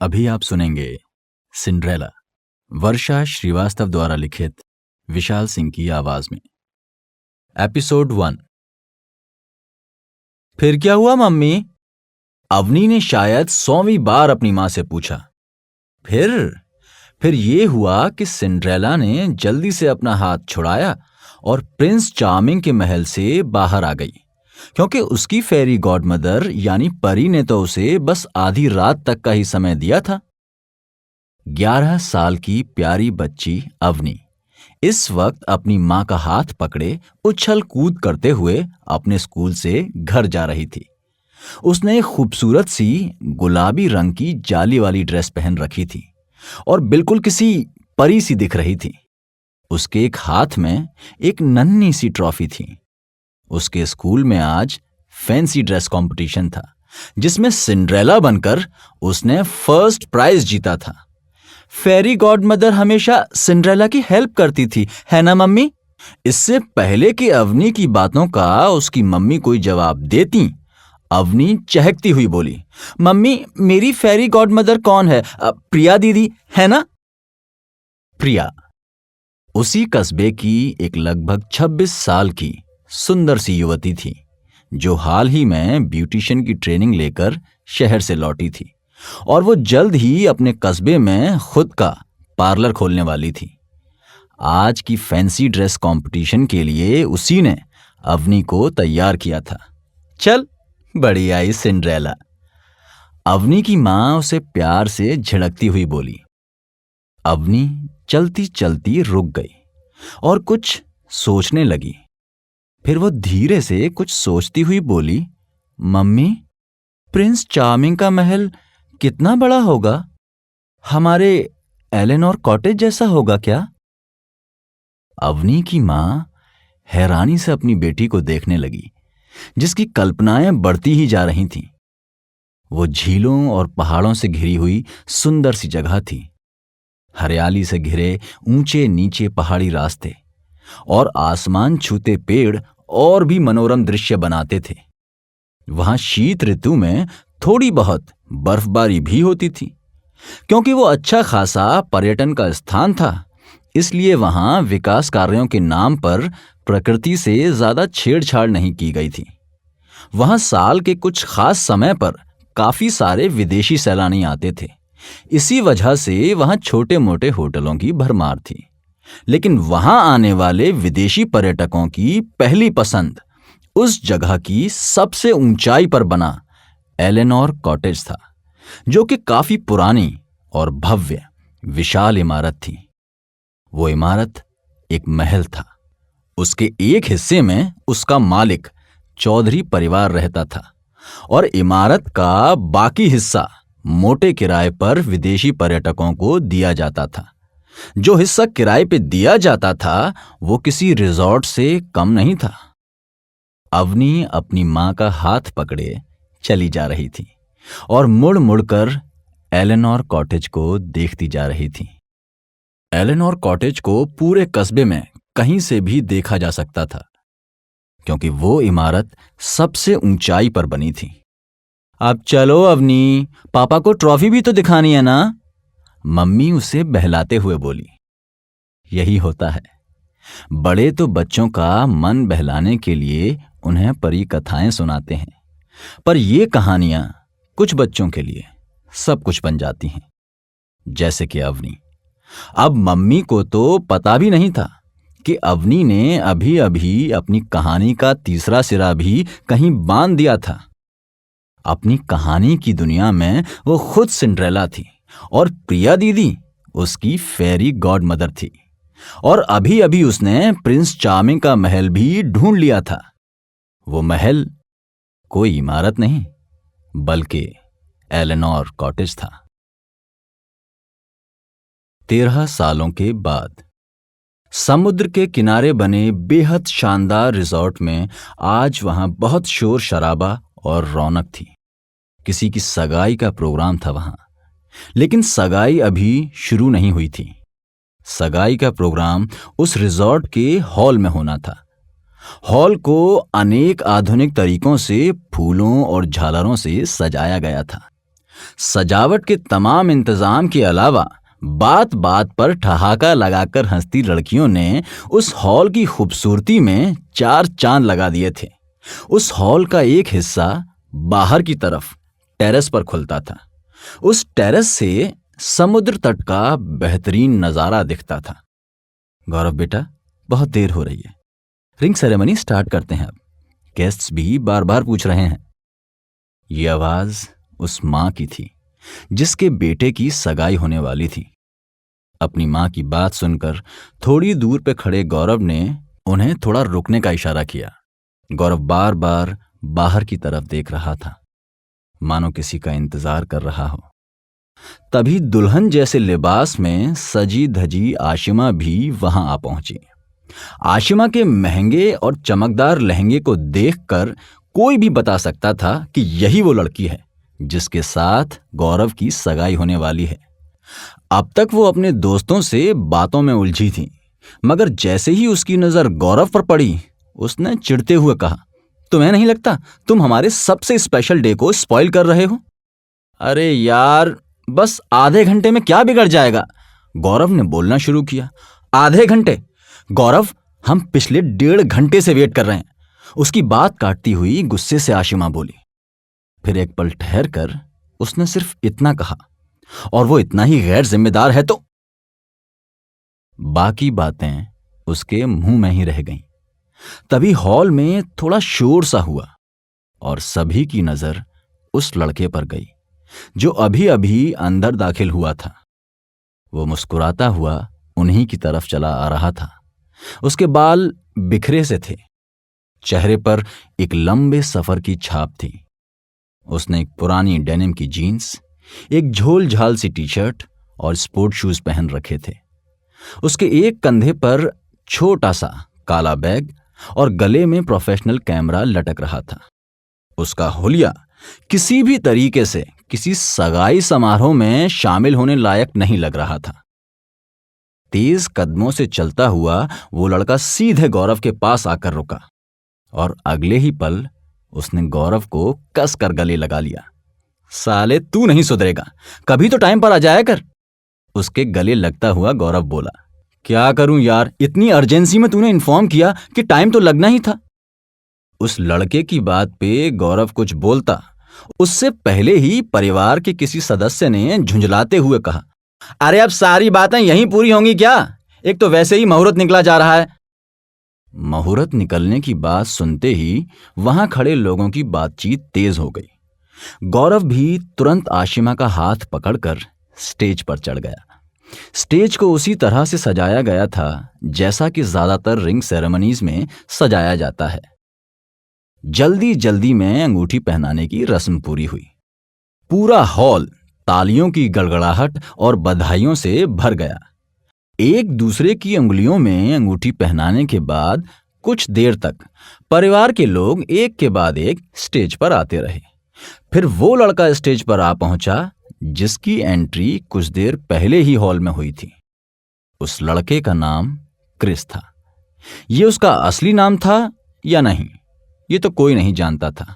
अभी आप सुनेंगे सिंड्रेला, वर्षा श्रीवास्तव द्वारा लिखित, विशाल सिंह की आवाज में। एपिसोड 1। फिर क्या हुआ मम्मी? अवनी ने शायद 100वीं बार अपनी मां से पूछा। फिर ये हुआ कि सिंड्रेला ने जल्दी से अपना हाथ छुड़ाया और प्रिंस चार्मिंग के महल से बाहर आ गई, क्योंकि उसकी फेरी गॉडमदर यानी परी ने तो उसे बस आधी रात तक का ही समय दिया था। 11 साल की प्यारी बच्ची अवनी इस वक्त अपनी मां का हाथ पकड़े उछल कूद करते हुए अपने स्कूल से घर जा रही थी। उसने एक खूबसूरत सी गुलाबी रंग की जाली वाली ड्रेस पहन रखी थी और बिल्कुल किसी परी सी दिख रही थी। उसके एक हाथ में एक नन्ही सी ट्रॉफी थी। उसके स्कूल में आज फैंसी ड्रेस कंपटीशन था, जिसमें सिंड्रेला बनकर उसने फर्स्ट प्राइज जीता था। फेरी गॉडमदर हमेशा सिंड्रेला की हेल्प करती थी, है ना मम्मी? इससे पहले कि अवनी की बातों का उसकी मम्मी कोई जवाब देती, अवनी चहकती हुई बोली, मम्मी मेरी फेरी गॉडमदर कौन है? प्रिया दीदी, है ना? प्रिया उसी कस्बे की एक लगभग 26 साल की सुंदर सी युवती थी, जो हाल ही में ब्यूटिशियन की ट्रेनिंग लेकर शहर से लौटी थी और वो जल्द ही अपने कस्बे में खुद का पार्लर खोलने वाली थी। आज की फैंसी ड्रेस कंपटीशन के लिए उसी ने अवनी को तैयार किया था। चल बड़ी आई सिंड्रेला, अवनी की मां उसे प्यार से झिड़कती हुई बोली। अवनी चलती चलती रुक गई और कुछ सोचने लगी। फिर वो धीरे से कुछ सोचती हुई बोली, मम्मी प्रिंस चार्मिंग का महल कितना बड़ा होगा? हमारे एलेनोर कॉटेज जैसा होगा क्या? अवनी की मां हैरानी से अपनी बेटी को देखने लगी, जिसकी कल्पनाएं बढ़ती ही जा रही थीं। वो झीलों और पहाड़ों से घिरी हुई सुंदर सी जगह थी। हरियाली से घिरे ऊंचे नीचे पहाड़ी रास्ते और आसमान छूते पेड़ और भी मनोरम दृश्य बनाते थे। वहां शीत ऋतु में थोड़ी बहुत बर्फबारी भी होती थी। क्योंकि वो अच्छा खासा पर्यटन का स्थान था, इसलिए वहां विकास कार्यों के नाम पर प्रकृति से ज्यादा छेड़छाड़ नहीं की गई थी। वहां साल के कुछ खास समय पर काफी सारे विदेशी सैलानी आते थे। इसी वजह से वहां छोटे मोटे होटलों की भरमार थी। लेकिन वहां आने वाले विदेशी पर्यटकों की पहली पसंद उस जगह की सबसे ऊंचाई पर बना एलेनोर कॉटेज था, जो कि काफी पुरानी और भव्य विशाल इमारत थी। वो इमारत एक महल था। उसके एक हिस्से में उसका मालिक चौधरी परिवार रहता था और इमारत का बाकी हिस्सा मोटे किराए पर विदेशी पर्यटकों को दिया जाता था। जो हिस्सा किराए पे दिया जाता था वो किसी रिजॉर्ट से कम नहीं था। अवनी अपनी मां का हाथ पकड़े चली जा रही थी और मुड़ मुड़कर एलेनोर कॉटेज को देखती जा रही थी। एलेनोर कॉटेज को पूरे कस्बे में कहीं से भी देखा जा सकता था, क्योंकि वो इमारत सबसे ऊंचाई पर बनी थी। अब चलो अवनी, पापा को ट्रॉफी भी तो दिखानी है ना? मम्मी उसे बहलाते हुए बोली। यही होता है, बड़े तो बच्चों का मन बहलाने के लिए उन्हें परी कथाएं सुनाते हैं, पर ये कहानियां कुछ बच्चों के लिए सब कुछ बन जाती हैं, जैसे कि अवनी। अब मम्मी को तो पता भी नहीं था कि अवनी ने अभी अभी अपनी कहानी का तीसरा सिरा भी कहीं बांध दिया था। अपनी कहानी की दुनिया में वो खुद सिंड्रेला थी और प्रिया दीदी उसकी फेरी गॉडमदर थी। और अभी अभी उसने प्रिंस चार्मिंग का महल भी ढूंढ लिया था। वो महल कोई इमारत नहीं, बल्कि एलेनोर कॉटेज था। 13 सालों के बाद समुद्र के किनारे बने बेहद शानदार रिजॉर्ट में आज वहां बहुत शोर शराबा और रौनक थी। किसी की सगाई का प्रोग्राम था वहां, लेकिन सगाई अभी शुरू नहीं हुई थी। सगाई का प्रोग्राम उस रिजॉर्ट के हॉल में होना था। हॉल को अनेक आधुनिक तरीकों से फूलों और झालरों से सजाया गया था। सजावट के तमाम इंतजाम के अलावा बात बात पर ठहाका लगाकर हंसती लड़कियों ने उस हॉल की खूबसूरती में चार चांद लगा दिए थे। उस हॉल का एक हिस्सा बाहर की तरफ टेरेस पर खुलता था। उस टेरेस से समुद्र तट का बेहतरीन नजारा दिखता था। गौरव बेटा, बहुत देर हो रही है, रिंग सेरेमनी स्टार्ट करते हैं अब। गेस्ट्स भी बार बार पूछ रहे हैं। ये आवाज उस मां की थी जिसके बेटे की सगाई होने वाली थी। अपनी मां की बात सुनकर थोड़ी दूर पे खड़े गौरव ने उन्हें थोड़ा रुकने का इशारा किया। गौरव बार बार बाहर की तरफ देख रहा था, मानो किसी का इंतजार कर रहा हो। तभी दुल्हन जैसे लिबास में सजी धजी आशिमा भी वहां आ पहुंची। आशिमा के महंगे और चमकदार लहंगे को देखकर कोई भी बता सकता था कि यही वो लड़की है जिसके साथ गौरव की सगाई होने वाली है। अब तक वो अपने दोस्तों से बातों में उलझी थी, मगर जैसे ही उसकी नजर गौरव पर पड़ी, उसने चिढ़ते हुए कहा, तुम्हें नहीं लगता तुम हमारे सबसे स्पेशल डे को स्पॉइल कर रहे हो? अरे यार, बस आधे घंटे में क्या बिगड़ जाएगा? गौरव ने बोलना शुरू किया। आधे घंटे? गौरव, हम पिछले 1.5 घंटे से वेट कर रहे हैं। उसकी बात काटती हुई गुस्से से आशिमा बोली। फिर एक पल ठहर कर उसने सिर्फ इतना कहा, और वो इतना ही गैर जिम्मेदार है तो। बाकी बातें उसके मुंह में ही रह गईं। तभी हॉल में थोड़ा शोर सा हुआ और सभी की नजर उस लड़के पर गई जो अभी अभी अंदर दाखिल हुआ था। वो मुस्कुराता हुआ उन्हीं की तरफ चला आ रहा था। उसके बाल बिखरे से थे, चेहरे पर एक लंबे सफर की छाप थी। उसने एक पुरानी डेनिम की जीन्स, एक झोल झाल सी टी शर्ट और स्पोर्ट शूज पहन रखे थे। उसके एक कंधे पर छोटा सा काला बैग और गले में प्रोफेशनल कैमरा लटक रहा था। उसका हुलिया किसी भी तरीके से किसी सगाई समारोह में शामिल होने लायक नहीं लग रहा था। तेज कदमों से चलता हुआ वो लड़का सीधे गौरव के पास आकर रुका और अगले ही पल उसने गौरव को कसकर गले लगा लिया। साले, तू नहीं सुधरेगा, कभी तो टाइम पर आ जाया कर। उसके गले लगता हुआ गौरव बोला। क्या करूं यार, इतनी अर्जेंसी में तूने इन्फॉर्म किया कि टाइम तो लगना ही था। उस लड़के की बात पे गौरव कुछ बोलता, उससे पहले ही परिवार के किसी सदस्य ने झुंझलाते हुए कहा, अरे अब सारी बातें यहीं पूरी होंगी क्या? एक तो वैसे ही मुहूर्त निकला जा रहा है। मुहूर्त निकलने की बात सुनते ही वहां खड़े लोगों की बातचीत तेज हो गई। गौरव भी तुरंत आशिमा का हाथ पकड़कर स्टेज पर चढ़ गया। स्टेज को उसी तरह से सजाया गया था जैसा कि ज्यादातर रिंग सेरेमनीज में सजाया जाता है। जल्दी जल्दी में अंगूठी पहनाने की रस्म पूरी हुई। पूरा हॉल तालियों की गड़गड़ाहट और बधाइयों से भर गया। एक दूसरे की अंगुलियों में अंगूठी पहनाने के बाद कुछ देर तक परिवार के लोग एक के बाद एक स्टेज पर आते रहे। फिर वो लड़का स्टेज पर आ पहुंचा जिसकी एंट्री कुछ देर पहले ही हॉल में हुई थी। उस लड़के का नाम क्रिस था। ये उसका असली नाम था या नहीं, ये तो कोई नहीं जानता था।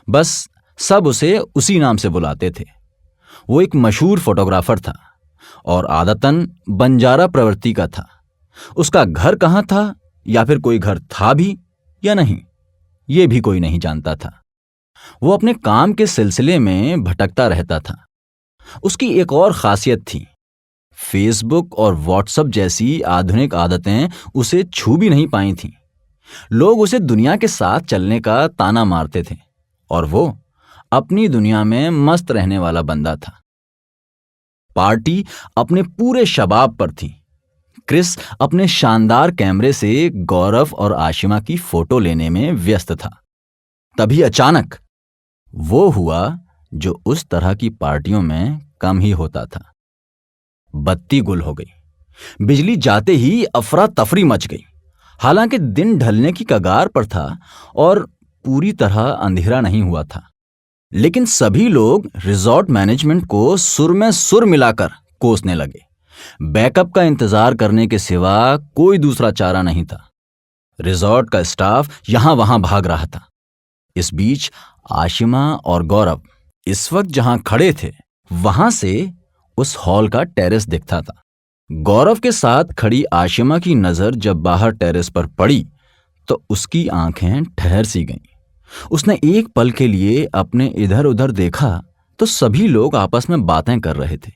बस सब उसे उसी नाम से बुलाते थे। वो एक मशहूर फोटोग्राफर था और आदतन बंजारा प्रवृत्ति का था। उसका घर कहाँ था या फिर कोई घर था भी या नहीं, ये भी कोई नहीं जानता था। वो अपने काम के सिलसिले में भटकता रहता था। उसकी एक और खासियत थी, फेसबुक और व्हाट्सएप जैसी आधुनिक आदतें उसे छू भी नहीं पाई थीं। लोग उसे दुनिया के साथ चलने का ताना मारते थे और वो अपनी दुनिया में मस्त रहने वाला बंदा था। पार्टी अपने पूरे शबाब पर थी। क्रिस अपने शानदार कैमरे से गौरव और आशिमा की फोटो लेने में व्यस्त था। तभी अचानक वो हुआ जो उस तरह की पार्टियों में कम ही होता था। बत्ती गुल हो गई। बिजली जाते ही अफरा तफरी मच गई। हालांकि दिन ढलने की कगार पर था और पूरी तरह अंधेरा नहीं हुआ था, लेकिन सभी लोग रिजॉर्ट मैनेजमेंट को सुर में सुर मिलाकर कोसने लगे। बैकअप का इंतजार करने के सिवा कोई दूसरा चारा नहीं था। रिजॉर्ट का स्टाफ यहां वहां भाग रहा था। इस बीच आशिमा और गौरव इस वक्त जहां खड़े थे वहां से उस हॉल का टेरेस दिखता था। गौरव के साथ खड़ी आशिमा की नजर जब बाहर टेरेस पर पड़ी तो उसकी आंखें ठहर सी गईं। उसने एक पल के लिए अपने इधर उधर देखा तो सभी लोग आपस में बातें कर रहे थे।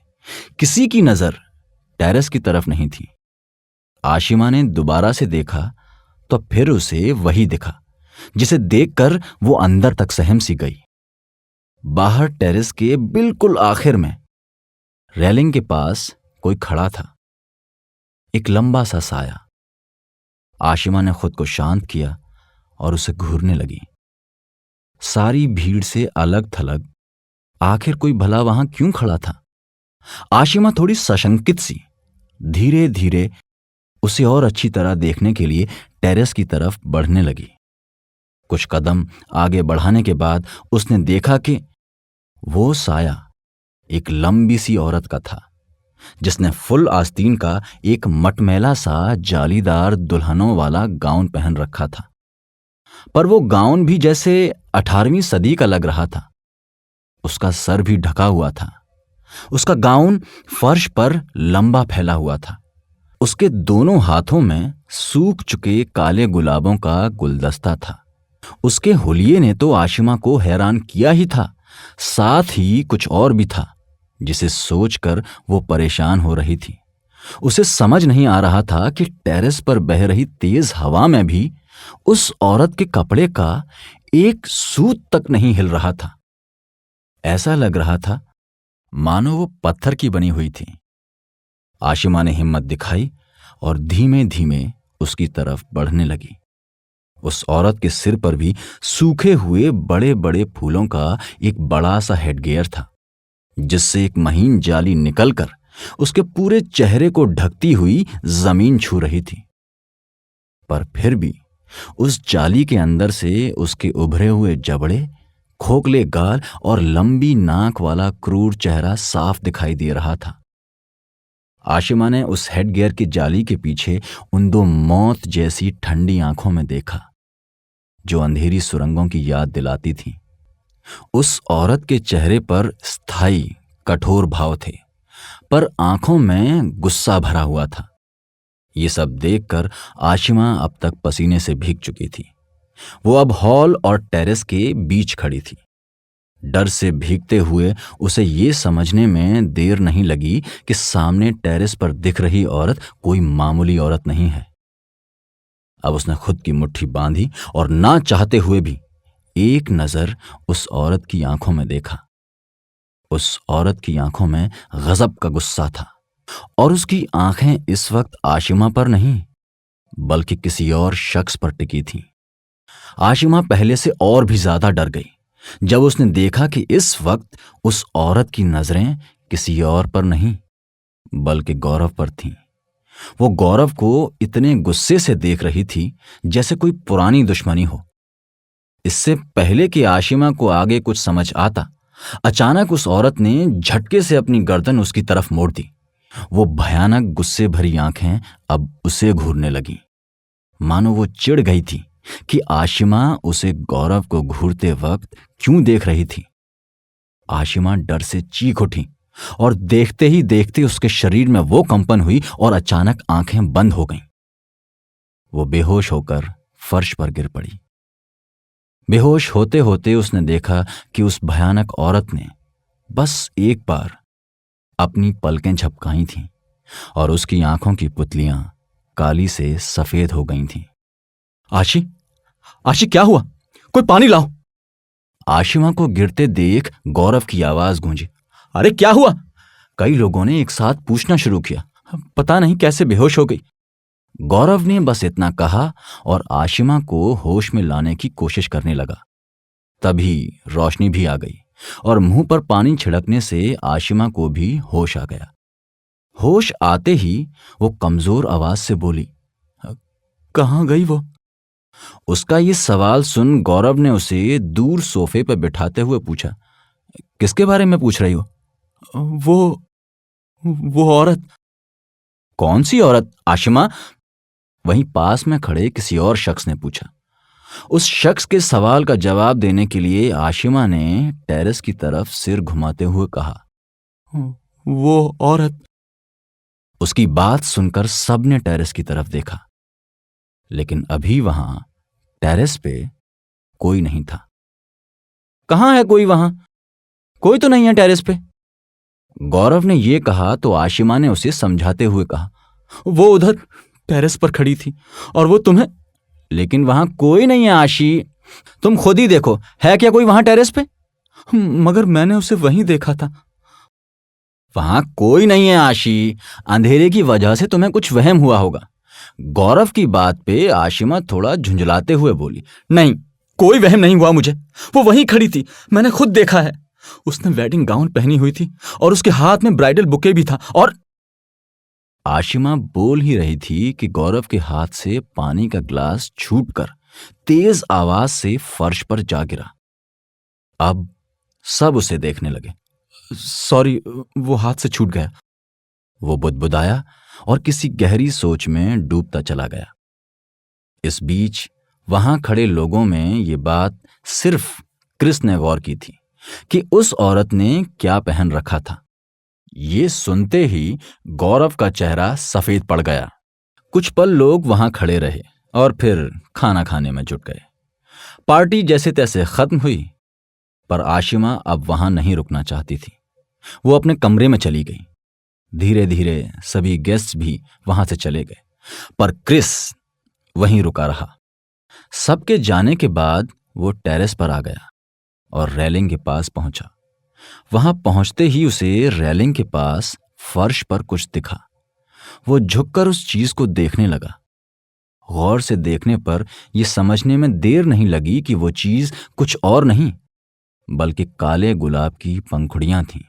किसी की नजर टेरेस की तरफ नहीं थी। आशिमा ने दोबारा से देखा तो फिर उसे वही दिखा जिसे देखकर वो अंदर तक सहम सी गई। बाहर टेरेस के बिल्कुल आखिर में रेलिंग के पास कोई खड़ा था, एक लंबा सा साया। आशिमा ने खुद को शांत किया और उसे घूरने लगी। सारी भीड़ से अलग थलग आखिर कोई भला वहां क्यों खड़ा था? आशिमा थोड़ी सशंकित सी धीरे धीरे उसे और अच्छी तरह देखने के लिए टेरेस की तरफ बढ़ने लगी। कुछ कदम आगे बढ़ाने के बाद उसने देखा कि वो साया एक लंबी सी औरत का था, जिसने फुल आस्तीन का एक मटमैला सा जालीदार दुल्हनों वाला गाउन पहन रखा था। पर वो गाउन भी जैसे 18वीं सदी का लग रहा था। उसका सर भी ढका हुआ था। उसका गाउन फर्श पर लंबा फैला हुआ था। उसके दोनों हाथों में सूख चुके काले गुलाबों का गुलदस्ता था। उसके हुलिये ने तो आशिमा को हैरान किया ही था, साथ ही कुछ और भी था जिसे सोचकर वो परेशान हो रही थी। उसे समझ नहीं आ रहा था कि टेरेस पर बह रही तेज हवा में भी उस औरत के कपड़े का एक सूत तक नहीं हिल रहा था। ऐसा लग रहा था मानो वो पत्थर की बनी हुई थी। आशिमा ने हिम्मत दिखाई और धीमे धीमे उसकी तरफ बढ़ने लगी। उस औरत के सिर पर भी सूखे हुए बड़े बड़े फूलों का एक बड़ा सा हेडगियर था, जिससे एक महीन जाली निकलकर उसके पूरे चेहरे को ढकती हुई जमीन छू रही थी। पर फिर भी उस जाली के अंदर से उसके उभरे हुए जबड़े, खोखले गाल और लंबी नाक वाला क्रूर चेहरा साफ दिखाई दे रहा था। आशिमा ने उस हेडगियर की जाली के पीछे उन दो मौत जैसी ठंडी आंखों में देखा, जो अंधेरी सुरंगों की याद दिलाती थी। उस औरत के चेहरे पर स्थायी कठोर भाव थे, पर आंखों में गुस्सा भरा हुआ था। ये सब देखकर आशिमा अब तक पसीने से भीग चुकी थी। वो अब हॉल और टेरेस के बीच खड़ी थी। डर से भीगते हुए उसे ये समझने में देर नहीं लगी कि सामने टेरेस पर दिख रही औरत कोई मामूली औरत नहीं है। अब उसने खुद की मुट्ठी बांधी और ना चाहते हुए भी एक नजर उस औरत की आंखों में देखा। उस औरत की आंखों में गजब का गुस्सा था और उसकी आंखें इस वक्त आशिमा पर नहीं बल्कि किसी और शख्स पर टिकी थीं। आशिमा पहले से और भी ज्यादा डर गई जब उसने देखा कि इस वक्त उस औरत की नजरें किसी और पर नहीं बल्कि गौरव पर थीं। वो गौरव को इतने गुस्से से देख रही थी जैसे कोई पुरानी दुश्मनी हो। इससे पहले कि आशिमा को आगे कुछ समझ आता, अचानक उस औरत ने झटके से अपनी गर्दन उसकी तरफ मोड़ दी। वो भयानक गुस्से भरी आंखें अब उसे घूरने लगीं, मानो वो चिढ़ गई थी कि आशिमा उसे गौरव को घूरते वक्त क्यों देख रही थी। आशिमा डर से चीख उठी और देखते ही देखते उसके शरीर में वो कंपन हुई और अचानक आंखें बंद हो गईं। वो बेहोश होकर फर्श पर गिर पड़ी। बेहोश होते होते उसने देखा कि उस भयानक औरत ने बस एक बार अपनी पलकें झपकाई थीं और उसकी आंखों की पुतलियां काली से सफेद हो गई थीं। आशी, आशी क्या हुआ? कोई पानी लाओ। आशिमा को गिरते देख गौरव की आवाज गूंजी। अरे क्या हुआ? कई लोगों ने एक साथ पूछना शुरू किया। पता नहीं कैसे बेहोश हो गई। गौरव ने बस इतना कहा और आशिमा को होश में लाने की कोशिश करने लगा। तभी रोशनी भी आ गई और मुंह पर पानी छिड़कने से आशिमा को भी होश आ गया। होश आते ही वो कमजोर आवाज से बोली, कहाँ गई वो? उसका ये सवाल सुन गौरव ने उसे दूर सोफे पर बिठाते हुए पूछा, किसके बारे में पूछ रही हो? वो औरत। कौन सी औरत आशिमा? वहीं पास में खड़े किसी और शख्स ने पूछा। उस शख्स के सवाल का जवाब देने के लिए आशिमा ने टेरेस की तरफ सिर घुमाते हुए कहा, वो औरत। उसकी बात सुनकर सबने टेरेस की तरफ देखा, लेकिन अभी वहां टेरेस पे कोई नहीं था। कहां है कोई? वहां कोई तो नहीं है टेरेस पे। गौरव ने यह कहा तो आशिमा ने उसे समझाते हुए कहा, वो उधर टेरेस पर खड़ी थी और वो तुम्हें। लेकिन वहां कोई नहीं है आशी, तुम खुद ही देखो, है क्या कोई वहां टेरेस पे? मगर मैंने उसे वहीं देखा था। वहां कोई नहीं है आशी, अंधेरे की वजह से तुम्हें कुछ वहम हुआ होगा। गौरव की बात पे आशिमा थोड़ा झुंझलाते हुए बोली, नहीं, कोई वहम नहीं हुआ मुझे। वो वहीं खड़ी थी, मैंने खुद देखा है। उसने वेडिंग गाउन पहनी हुई थी और उसके हाथ में ब्राइडल बुके भी था। और आशिमा बोल ही रही थी कि गौरव के हाथ से पानी का ग्लास छूटकर तेज आवाज से फर्श पर जा गिरा। अब सब उसे देखने लगे। सॉरी, वो हाथ से छूट गया, वो बुदबुदाया और किसी गहरी सोच में डूबता चला गया। इस बीच वहां खड़े लोगों में ये बात सिर्फ क्रिस ने गौर की थी कि उस औरत ने क्या पहन रखा था। ये सुनते ही गौरव का चेहरा सफेद पड़ गया। कुछ पल लोग वहां खड़े रहे और फिर खाना खाने में जुट गए। पार्टी जैसे तैसे खत्म हुई, पर आशिमा अब वहां नहीं रुकना चाहती थी। वो अपने कमरे में चली गई। धीरे धीरे सभी गेस्ट भी वहां से चले गए, पर क्रिस वहीं रुका रहा। सबके जाने के बाद वो टेरेस पर आ गया और रेलिंग के पास पहुंचा। वहां पहुंचते ही उसे रेलिंग के पास फर्श पर कुछ दिखा। वो झुककर उस चीज को देखने लगा। गौर से देखने पर यह समझने में देर नहीं लगी कि वो चीज कुछ और नहीं बल्कि काले गुलाब की पंखुड़ियां थीं।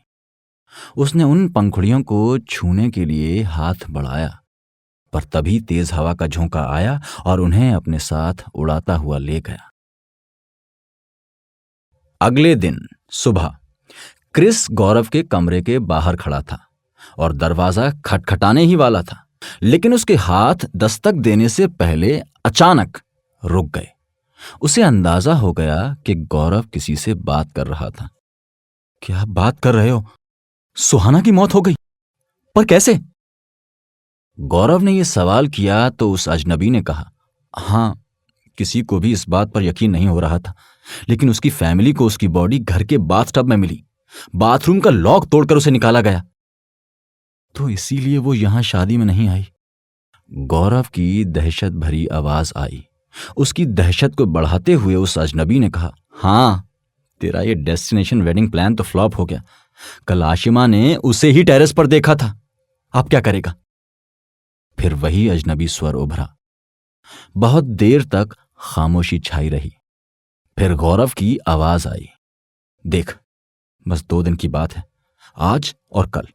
उसने उन पंखुड़ियों को छूने के लिए हाथ बढ़ाया, पर तभी तेज हवा का झोंका आया और उन्हें अपने साथ उड़ाता हुआ ले गया। अगले दिन सुबह क्रिस गौरव के कमरे के बाहर खड़ा था और दरवाजा खटखटाने ही वाला था, लेकिन उसके हाथ दस्तक देने से पहले अचानक रुक गए। उसे अंदाजा हो गया कि गौरव किसी से बात कर रहा था। क्या बात कर रहे हो? सुहाना की मौत हो गई? पर कैसे? गौरव ने यह सवाल किया तो उस अजनबी ने कहा, हां, किसी को भी इस बात पर यकीन नहीं हो रहा था, लेकिन उसकी फैमिली को उसकी बॉडी घर के बाथटब में मिली। बाथरूम का लॉक तोड़कर उसे निकाला गया, तो इसीलिए वो यहां शादी में नहीं आई। गौरव की दहशत भरी आवाज आई। उसकी दहशत को बढ़ाते हुए उस अजनबी ने कहा, हां, तेरा ये डेस्टिनेशन वेडिंग प्लान तो फ्लॉप हो गया। कल आशिमा ने उसे ही टेरेस पर देखा था। अब क्या करेगा? फिर वही अजनबी स्वर उभरा। बहुत देर तक खामोशी छाई रही। फिर गौरव की आवाज आई, देख, बस 2 दिन की बात है, आज और कल।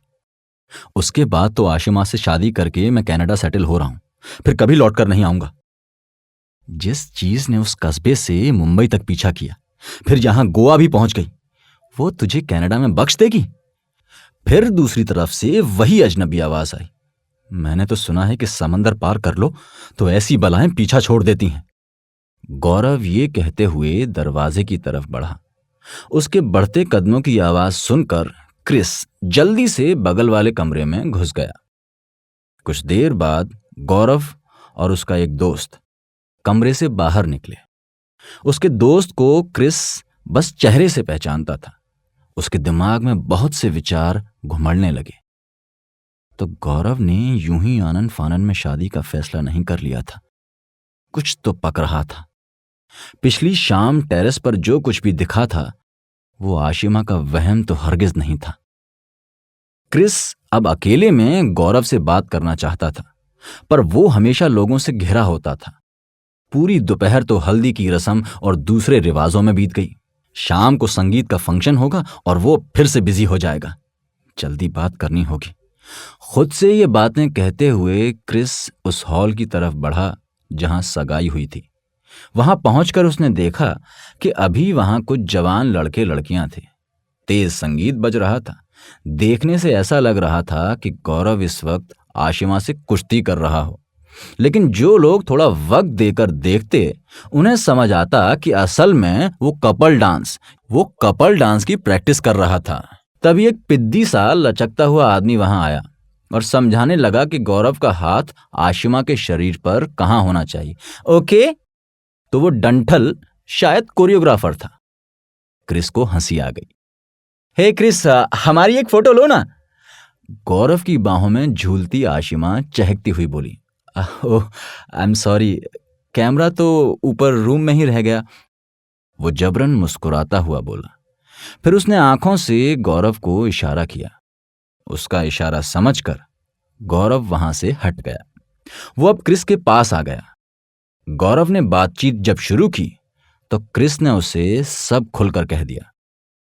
उसके बाद तो आशिमा से शादी करके मैं कनाडा सेटल हो रहा हूं, फिर कभी लौट कर नहीं आऊंगा। जिस चीज ने उस कस्बे से मुंबई तक पीछा किया, फिर यहां गोवा भी पहुंच गई, वो तुझे कनाडा में बख्श देगी? फिर दूसरी तरफ से वही अजनबी आवाज आई, मैंने तो सुना है कि समंदर पार कर लो तो ऐसी बलाएं पीछा छोड़ देती हैं। गौरव ये कहते हुए दरवाजे की तरफ बढ़ा। उसके बढ़ते कदमों की आवाज सुनकर क्रिस जल्दी से बगल वाले कमरे में घुस गया। कुछ देर बाद गौरव और उसका एक दोस्त कमरे से बाहर निकले। उसके दोस्त को क्रिस बस चेहरे से पहचानता था। उसके दिमाग में बहुत से विचार घुमड़ने लगे। तो गौरव ने यूं ही आनन फानन में शादी का फैसला नहीं कर लिया था, कुछ तो पक रहा था। पिछली शाम टेरेस पर जो कुछ भी दिखा था वो आशिमा का वहम तो हरगिज नहीं था। क्रिस अब अकेले में गौरव से बात करना चाहता था, पर वो हमेशा लोगों से घिरा होता था। पूरी दोपहर तो हल्दी की रस्म और दूसरे रिवाजों में बीत गई। शाम को संगीत का फंक्शन होगा और वो फिर से बिजी हो जाएगा। जल्दी बात करनी होगी। खुद से ये बातें कहते हुए क्रिस उस हॉल की तरफ बढ़ा जहां सगाई हुई थी। वहां पहुंचकर उसने देखा कि अभी वहां कुछ जवान लड़के लड़कियां थे। तेज संगीत बज रहा था। देखने से ऐसा लग रहा था कि गौरव इस वक्त आशिमा से कुश्ती कर रहा हो, लेकिन जो लोग थोड़ा वक्त देकर देखते उन्हें समझ आता कि असल में वो कपल डांस की प्रैक्टिस कर रहा था। तभी एक पिद्दी सा लचकता हुआ आदमी वहां आया और समझाने लगा कि गौरव का हाथ आशिमा के शरीर पर कहाँ होना चाहिए। ओके। तो वो डंठल शायद कोरियोग्राफर था। क्रिस को हंसी आ गई। हे क्रिस, हमारी एक फोटो लो ना। गौरव की बाहों में झूलती आशिमा चहकती हुई बोली। ओह, आई एम सॉरी, कैमरा तो ऊपर रूम में ही रह गया। वो जबरन मुस्कुराता हुआ बोला। फिर उसने आंखों से गौरव को इशारा किया। उसका इशारा समझकर गौरव वहां से हट गया। वो अब क्रिस के पास आ गया। गौरव ने बातचीत जब शुरू की तो क्रिस ने उसे सब खुलकर कह दिया।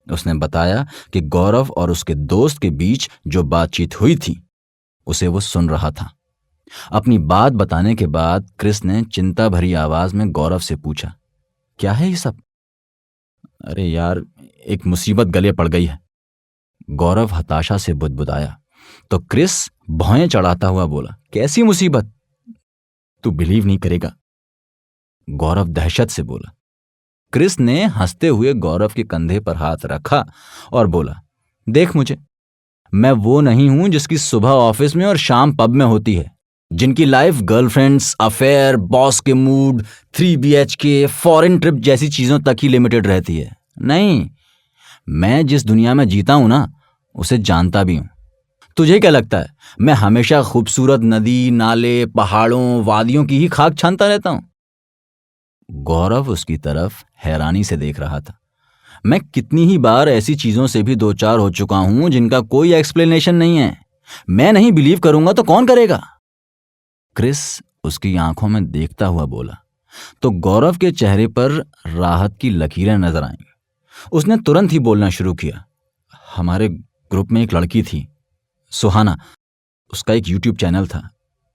उसने बताया कि गौरव और उसके दोस्त के बीच जो बातचीत हुई थी उसे वो सुन रहा था। अपनी बात बताने के बाद क्रिस ने चिंता भरी आवाज में गौरव से पूछा, क्या है ये सब? अरे यार, एक मुसीबत गले पड़ गई है। गौरव हताशा से बुदबुदाया तो क्रिस भौएं चढ़ाता हुआ बोला, कैसी मुसीबत? तू बिलीव नहीं करेगा। गौरव दहशत से बोला। क्रिस ने हंसते हुए गौरव के कंधे पर हाथ रखा और बोला, देख मुझे, मैं वो नहीं हूं जिसकी सुबह ऑफिस में और शाम पब में होती है, जिनकी लाइफ गर्लफ्रेंड्स, अफेयर, बॉस के मूड, 3 BHK, फॉरेन ट्रिप जैसी चीजों तक ही लिमिटेड रहती है। नहीं, मैं जिस दुनिया में जीता हूं ना, उसे जानता भी हूं। तुझे क्या लगता है मैं हमेशा खूबसूरत नदी, नाले, पहाड़ों, वादियों की ही खाक छानता रहता हूं? गौरव उसकी तरफ हैरानी से देख रहा था। मैं कितनी ही बार ऐसी चीजों से भी दो चार हो चुका हूं जिनका कोई एक्सप्लेनेशन नहीं है। मैं नहीं बिलीव करूंगा तो कौन करेगा? क्रिस उसकी आंखों में देखता हुआ बोला तो गौरव के चेहरे पर राहत की लकीरें नजर आईं। उसने तुरंत ही बोलना शुरू किया। हमारे ग्रुप में एक लड़की थी, सुहाना। उसका एक यूट्यूब चैनल था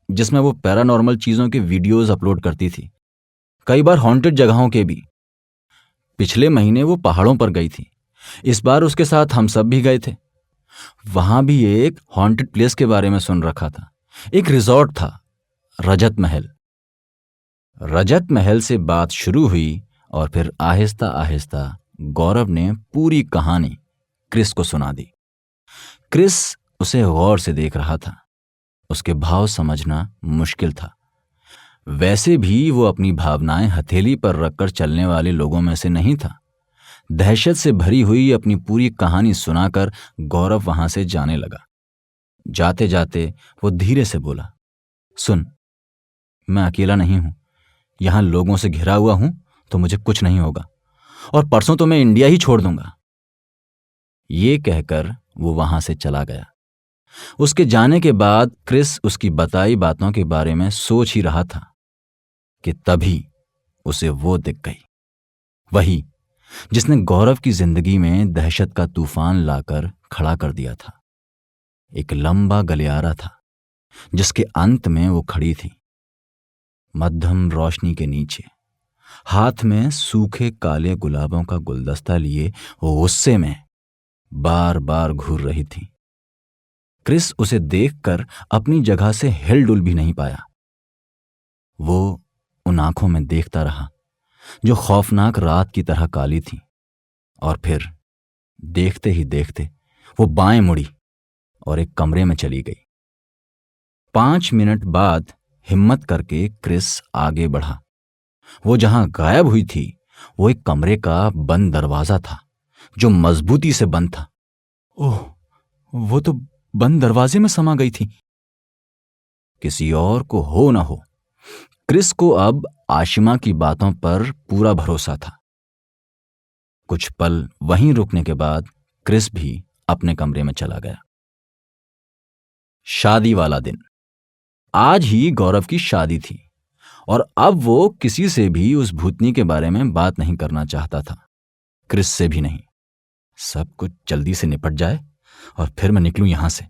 जिसमें वो पैरानॉर्मल चीजों के वीडियोस अपलोड करती थी, कई बार हॉन्टेड जगहों के भी। पिछले महीने वो पहाड़ों पर गई थी। इस बार उसके साथ हम सब भी गए थे। वहां भी एक हॉन्टेड प्लेस के बारे में सुन रखा था। एक रिजॉर्ट था, रजत महल। रजत महल से बात शुरू हुई और फिर आहिस्ता आहिस्ता गौरव ने पूरी कहानी क्रिस को सुना दी। क्रिस उसे गौर से देख रहा था। उसके भाव समझना मुश्किल था। वैसे भी वो अपनी भावनाएं हथेली पर रखकर चलने वाले लोगों में से नहीं था। दहशत से भरी हुई अपनी पूरी कहानी सुनाकर गौरव वहां से जाने लगा। जाते जाते वो धीरे से बोला, सुन, मैं अकेला नहीं हूं। यहां लोगों से घिरा हुआ हूं तो मुझे कुछ नहीं होगा, और परसों तो मैं इंडिया ही छोड़ दूंगा। ये कहकर वो वहां से चला गया। उसके जाने के बाद क्रिस उसकी बताई बातों के बारे में सोच ही रहा था कि तभी उसे वो दिख गई, वही जिसने गौरव की जिंदगी में दहशत का तूफान लाकर खड़ा कर दिया था। एक लंबा गलियारा था जिसके अंत में वो खड़ी थी, मध्यम रोशनी के नीचे, हाथ में सूखे काले गुलाबों का गुलदस्ता लिए वो गुस्से में बार बार घूर रही थी। क्रिस उसे देखकर अपनी जगह से हिल-डुल भी नहीं पाया। वो उन आंखों में देखता रहा जो खौफनाक रात की तरह काली थी, और फिर देखते ही देखते वो बाएं मुड़ी और एक कमरे में चली गई। 5 मिनट बाद हिम्मत करके क्रिस आगे बढ़ा। वो जहां गायब हुई थी वो एक कमरे का बंद दरवाजा था जो मजबूती से बंद था। ओह, वो तो बंद दरवाजे में समा गई थी। किसी और को हो ना हो, क्रिस को अब आशिमा की बातों पर पूरा भरोसा था। कुछ पल वहीं रुकने के बाद क्रिस भी अपने कमरे में चला गया। शादी वाला दिन। आज ही गौरव की शादी थी और अब वो किसी से भी उस भूतनी के बारे में बात नहीं करना चाहता था, क्रिस से भी नहीं। सब कुछ जल्दी से निपट जाए और फिर मैं निकलूं यहां से।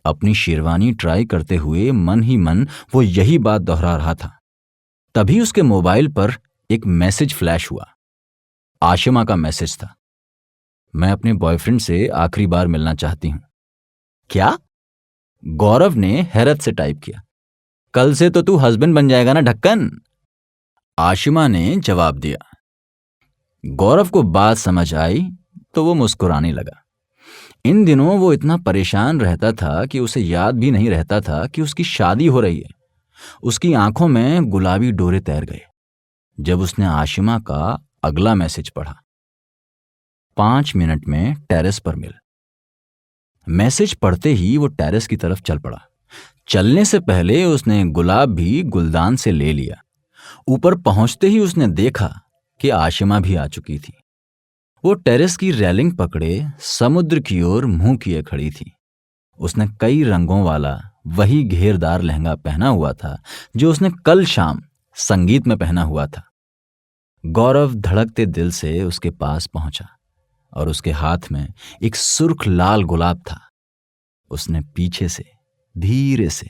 अपनी शेरवानी ट्राई करते हुए मन ही मन वो यही बात दोहरा रहा था। तभी उसके मोबाइल पर एक मैसेज फ्लैश हुआ। आशिमा का मैसेज था, मैं अपने बॉयफ्रेंड से आखिरी बार मिलना चाहती हूं। क्या? गौरव ने हैरत से टाइप किया। कल से तो तू हस्बैंड बन जाएगा ना ढक्कन। आशिमा ने जवाब दिया। गौरव को बात समझ आई तो वो मुस्कुराने लगा। इन दिनों वो इतना परेशान रहता था कि उसे याद भी नहीं रहता था कि उसकी शादी हो रही है। उसकी आंखों में गुलाबी डोरे तैर गए जब उसने आशिमा का अगला मैसेज पढ़ा। 5 मिनट में टेरेस पर मिल। मैसेज पढ़ते ही वो टेरेस की तरफ चल पड़ा। चलने से पहले उसने गुलाब भी गुलदान से ले लिया। ऊपर पहुंचते ही उसने देखा कि आशिमा भी आ चुकी थी। वो टेरेस की रेलिंग पकड़े समुद्र की ओर मुंह किए खड़ी थी। उसने कई रंगों वाला वही घेरदार लहंगा पहना हुआ था जो उसने कल शाम संगीत में पहना हुआ था। गौरव धड़कते दिल से उसके पास पहुंचा और उसके हाथ में एक सुर्ख लाल गुलाब था। उसने पीछे से धीरे से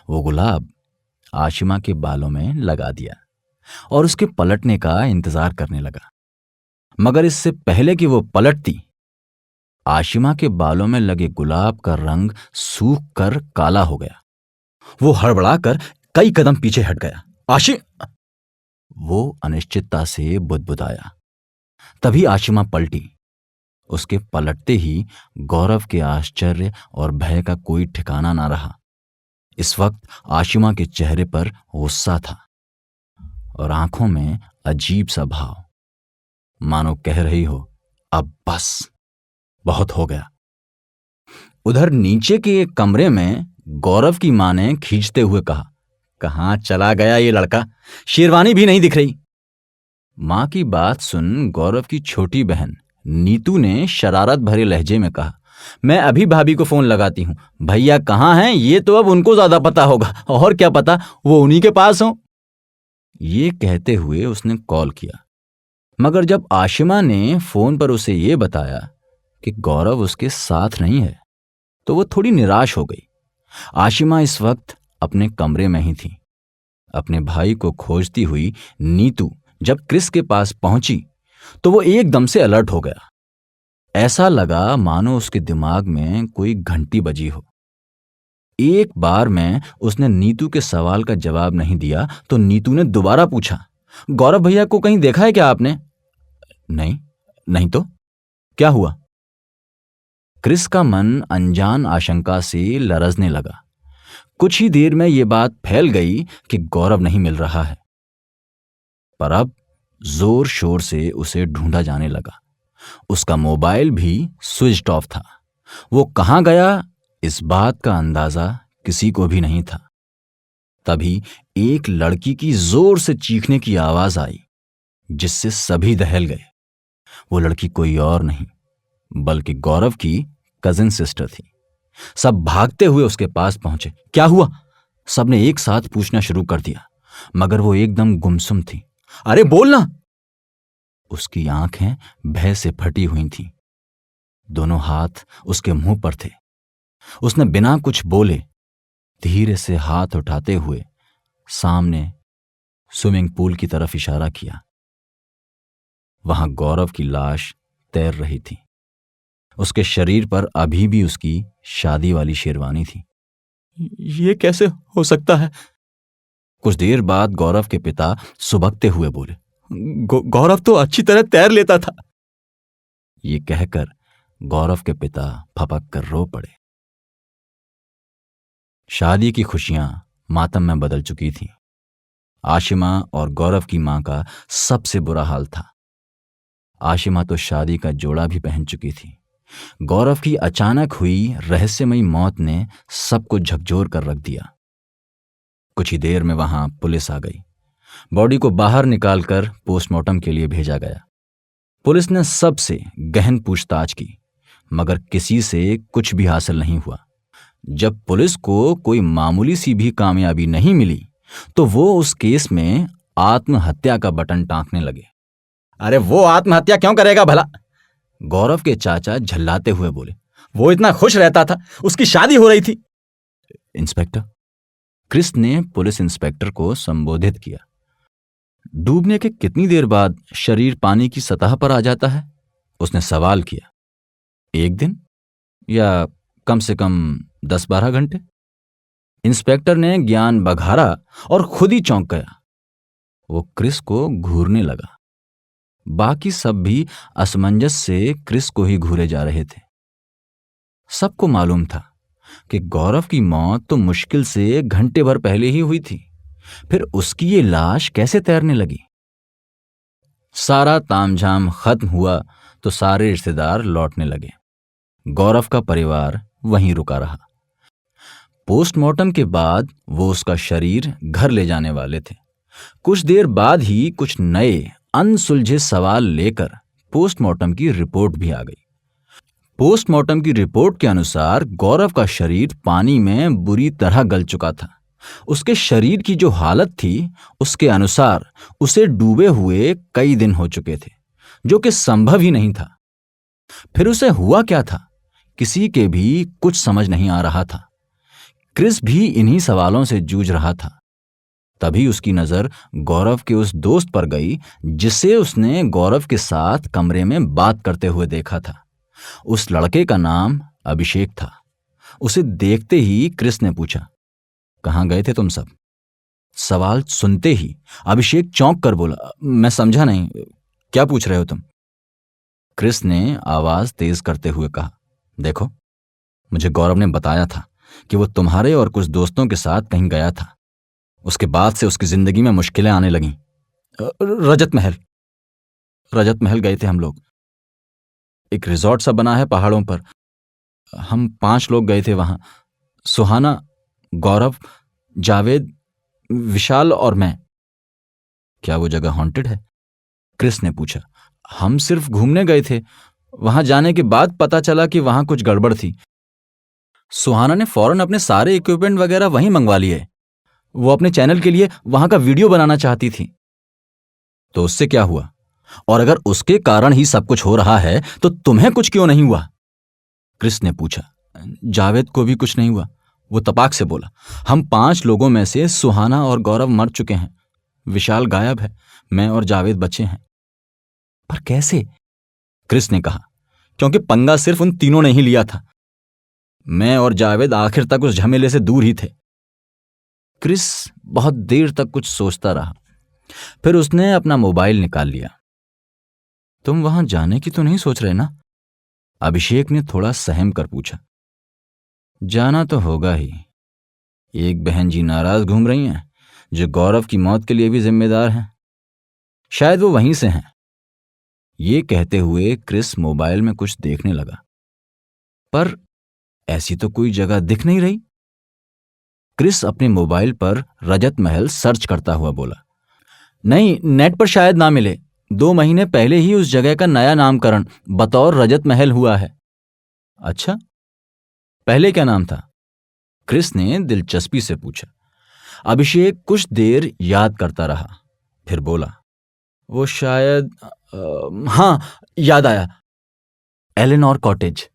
वो गुलाब आशिमा के बालों में लगा दिया और उसके पलटने का इंतजार करने लगा। मगर इससे पहले कि वो पलटती, आशिमा के बालों में लगे गुलाब का रंग सूख कर काला हो गया। वो हड़बड़ाकर कई कदम पीछे हट गया। वो अनिश्चितता से बुदबुदाया। तभी आशिमा पलटी। उसके पलटते ही गौरव के आश्चर्य और भय का कोई ठिकाना ना रहा। इस वक्त आशिमा के चेहरे पर गुस्सा था और आंखों में अजीब सा भाव, मानो कह रही हो, अब बस, बहुत हो गया। उधर नीचे के एक कमरे में गौरव की मां ने खींचते हुए कहा, कहां चला गया ये लड़का? शेरवानी भी नहीं दिख रही। मां की बात सुन गौरव की छोटी बहन नीतू ने शरारत भरे लहजे में कहा, मैं अभी भाभी को फोन लगाती हूं। भैया कहाँ हैं ये तो अब उनको ज्यादा पता होगा, और क्या पता वो उन्हीं के पास हो। ये कहते हुए उसने कॉल किया। मगर जब आशिमा ने फोन पर उसे ये बताया कि गौरव उसके साथ नहीं है, तो वो थोड़ी निराश हो गई। आशिमा इस वक्त अपने कमरे में ही थी। अपने भाई को खोजती हुई नीतू जब क्रिस के पास पहुंची तो वो एकदम से अलर्ट हो गया। ऐसा लगा मानो उसके दिमाग में कोई घंटी बजी हो। एक बार में उसने नीतू के सवाल का जवाब नहीं दिया तो नीतू ने दोबारा पूछा, गौरव भैया को कहीं देखा है क्या आपने? नहीं, नहीं तो क्या हुआ? क्रिस का मन अनजान आशंका से लरजने लगा। कुछ ही देर में यह बात फैल गई कि गौरव नहीं मिल रहा है। पर अब जोर शोर से उसे ढूंढा जाने लगा। उसका मोबाइल भी स्विच्ड ऑफ था। वो कहां गया, इस बात का अंदाजा किसी को भी नहीं था। तभी एक लड़की की जोर से चीखने की आवाज आई, जिससे सभी दहल गए। वो लड़की कोई और नहीं बल्कि गौरव की कजिन सिस्टर थी। सब भागते हुए उसके पास पहुंचे। क्या हुआ? सबने एक साथ पूछना शुरू कर दिया, मगर वो एकदम गुमसुम थी। अरे बोलना! उसकी आंखें भय से फटी हुई थीं। दोनों हाथ उसके मुंह पर थे। उसने बिना कुछ बोले धीरे से हाथ उठाते हुए सामने स्विमिंग पूल की तरफ इशारा किया। वहां गौरव की लाश तैर रही थी। उसके शरीर पर अभी भी उसकी शादी वाली शेरवानी थी। ये कैसे हो सकता है? कुछ देर बाद गौरव के पिता सुबकते हुए बोले, गौरव तो अच्छी तरह तैर लेता था। ये कहकर गौरव के पिता फपक कर रो पड़े। शादी की खुशियां मातम में बदल चुकी थीं। आशिमा और गौरव की मां का सबसे बुरा हाल था। आशिमा तो शादी का जोड़ा भी पहन चुकी थी। गौरव की अचानक हुई रहस्यमयी मौत ने सबको झकझोर कर रख दिया। कुछ ही देर में वहां पुलिस आ गई। बॉडी को बाहर निकालकर पोस्टमार्टम के लिए भेजा गया। पुलिस ने सबसे गहन पूछताछ की, मगर किसी से कुछ भी हासिल नहीं हुआ। जब पुलिस को कोई मामूली सी भी कामयाबी नहीं मिली तो वो उस केस में आत्महत्या का बटन टांकने लगे। अरे वो आत्महत्या क्यों करेगा भला? गौरव के चाचा झल्लाते हुए बोले, वो इतना खुश रहता था, उसकी शादी हो रही थी। इंस्पेक्टर, क्रिस ने पुलिस इंस्पेक्टर को संबोधित किया। डूबने के कितनी देर बाद शरीर पानी की सतह पर आ जाता है? उसने सवाल किया। 1 दिन या कम से कम 10-12 घंटे। इंस्पेक्टर ने ज्ञान बघारा और खुद ही चौंक गया। वो क्रिस को घूरने लगा। बाकी सब भी असमंजस से क्रिस को ही घूरे जा रहे थे। सबको मालूम था कि गौरव की मौत तो मुश्किल से घंटे भर पहले ही हुई थी, फिर उसकी ये लाश कैसे तैरने लगी? सारा तामझाम खत्म हुआ तो सारे रिश्तेदार लौटने लगे। गौरव का परिवार वहीं रुका रहा। पोस्टमार्टम के बाद वो उसका शरीर घर ले जाने वाले थे। कुछ देर बाद ही कुछ नए अनसुलझे सवाल लेकर पोस्टमार्टम की रिपोर्ट भी आ गई। पोस्टमार्टम की रिपोर्ट के अनुसार गौरव का शरीर पानी में बुरी तरह गल चुका था। उसके शरीर की जो हालत थी, उसके अनुसार उसे डूबे हुए कई दिन हो चुके थे, जो कि संभव ही नहीं था। फिर उसे हुआ क्या था, किसी के भी कुछ समझ नहीं आ रहा था। क्रिस भी इन्हीं सवालों से जूझ रहा था। तभी उसकी नजर गौरव के उस दोस्त पर गई जिसे उसने गौरव के साथ कमरे में बात करते हुए देखा था। उस लड़के का नाम अभिषेक था। उसे देखते ही क्रिस ने पूछा, कहाँ गए थे तुम सब? सवाल सुनते ही अभिषेक चौंक कर बोला, मैं समझा नहीं, क्या पूछ रहे हो तुम? क्रिस ने आवाज तेज करते हुए कहा, देखो, मुझे गौरव ने बताया था कि वो तुम्हारे और कुछ दोस्तों के साथ कहीं गया था। उसके बाद से उसकी जिंदगी में मुश्किलें आने लगीं। रजत महल गए थे हम लोग। एक रिजॉर्ट सा बना है पहाड़ों पर। हम 5 लोग गए थे वहां। सुहाना, गौरव, जावेद, विशाल और मैं। क्या वो जगह हॉन्टेड है? क्रिस ने पूछा। हम सिर्फ घूमने गए थे। वहां जाने के बाद पता चला कि वहां कुछ गड़बड़ थी। सुहाना ने फौरन अपने सारे इक्विपमेंट वगैरह वहीं मंगवा लिए। वो अपने चैनल के लिए वहां का वीडियो बनाना चाहती थी। तो उससे क्या हुआ? और अगर उसके कारण ही सब कुछ हो रहा है तो तुम्हें कुछ क्यों नहीं हुआ? क्रिस ने पूछा। जावेद को भी कुछ नहीं हुआ, वो तपाक से बोला। हम 5 लोगों में से सुहाना और गौरव मर चुके हैं। विशाल गायब है, मैं और जावेद बचे हैं। पर कैसे? क्रिस ने कहा, क्योंकि पंगा सिर्फ उन तीनों ने ही लिया था। मैं और जावेद आखिर तक उस झमेले से दूर ही थे। क्रिस बहुत देर तक कुछ सोचता रहा। फिर उसने अपना मोबाइल निकाल लिया। तुम वहां जाने की तो नहीं सोच रहे ना? अभिषेक ने थोड़ा सहम कर पूछा। जाना तो होगा ही। एक बहन जी नाराज घूम रही हैं, जो गौरव की मौत के लिए भी जिम्मेदार हैं। शायद वो वहीं से हैं। ये कहते हुए क्रिस मोबाइल में कुछ देखने लगा, पर ऐसी तो कोई जगह दिख नहीं रही। क्रिस अपने मोबाइल पर रजत महल सर्च करता हुआ बोला, नहीं, नेट पर शायद ना मिले। 2 महीने पहले ही उस जगह का नया नामकरण बतौर रजत महल हुआ है। अच्छा, पहले क्या नाम था? क्रिस ने दिलचस्पी से पूछा। अभिषेक कुछ देर याद करता रहा, फिर बोला, वो शायद हाँ, याद आया, एलेनोर कॉटेज।